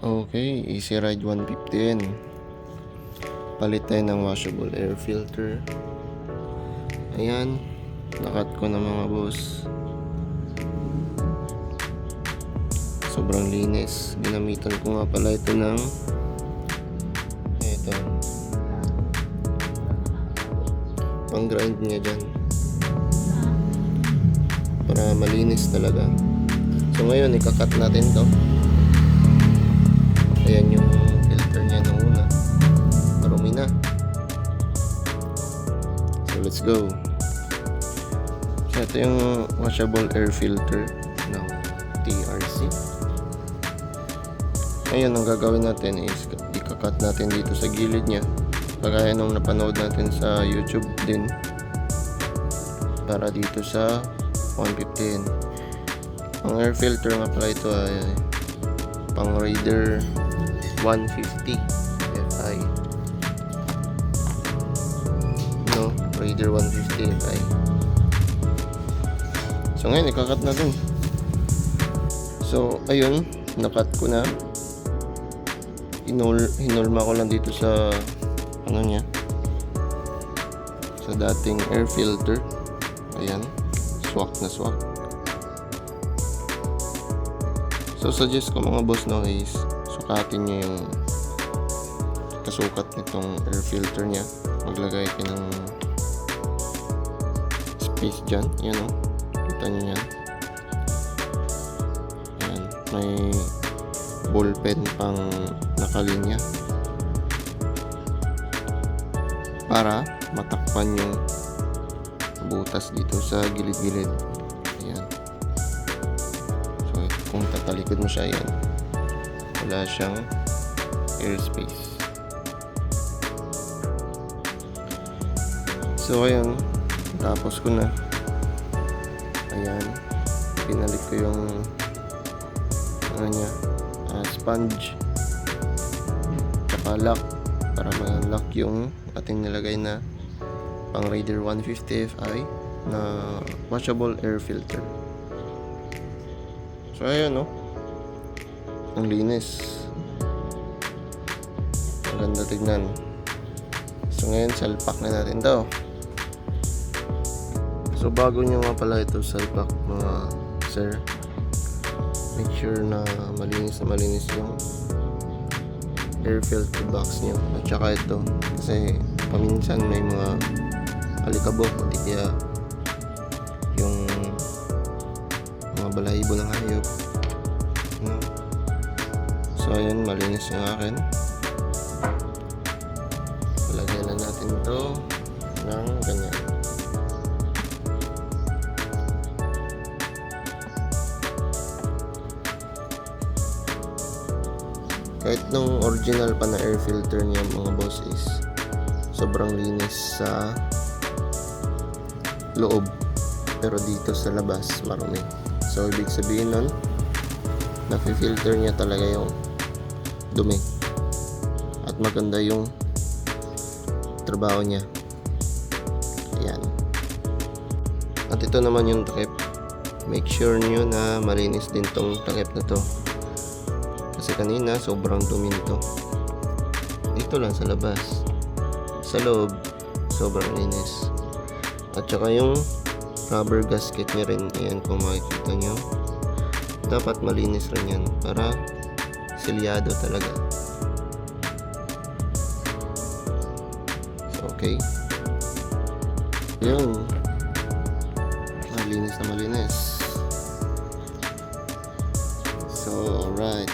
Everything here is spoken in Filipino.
Okay, Easy Ride 150. Palit tayo ng washable air filter. Ayan, nakat ko na mga boss. Sobrang linis. Ginamitan ko nga pala ito ng pang grind niya dyan para malinis talaga. So ngayon ikakat natin to. Ayan yung filter niya nung una, marumi na. So let's go. So ito yung washable air filter ng TRC. Ngayon ang gagawin natin is ikakat natin dito sa gilid niya, kagaya nung napanood natin sa YouTube din, para dito sa 115. Ang air filter nga pala ito ay pang Raider 150 Fi. No, Raider 150 Fi. So ngayon ikakat natin. So ayun, nakat ko na. Hinulma ko lang dito sa ano niya, sa dating air filter. Ayan, swak na swak. So suggest ko mga boss no is sukatin nyo yung kasukat nitong air filter nya. Maglagay kayo ng space dyan. Yan o, kita nyo yan. Ayan, may ballpen pang nakalinya para matakpan yung butas dito sa gilid-gilid. Ayan. So kung tatalikod mo siya, yan, wala siyang airspace. So ayan, tapos ko na. Ayan, pinalik ko yung ano niya, sponge tsaka lock para ma-lock yung ating nilagay na pang Raider 150 Fi na washable air filter. So ayan no, ang linis, ang ganda tignan. So ngayon salpak na natin to. So bago nyo nga pala ito salpak mga sir, make sure na malinis yung air filter box nyo at saka ito, kasi paminsan may mga alikabok o di kaya yung mga balahibo ng hayop, no? So ayan, malinis yung akin. Palagyan na natin ito ng ganyan. Kahit nung original pa na air filter niya mga boss is sobrang linis sa loob, pero dito sa labas marumi. So ibig sabihin nun, nafi-filter niya talaga yung dumi at maganda yung trabaho niya. Ayan. At ito naman yung takip. Make sure nyo na malinis din tong takip na to, kasi kanina sobrang dumi nito. Dito lang sa labas, sa loob sobrang linis. At saka yung rubber gasket niya rin, ayan, kung makikita nyo, dapat malinis rin yan para silyado talaga. So, okay, yun, malinis na malinis. So alright,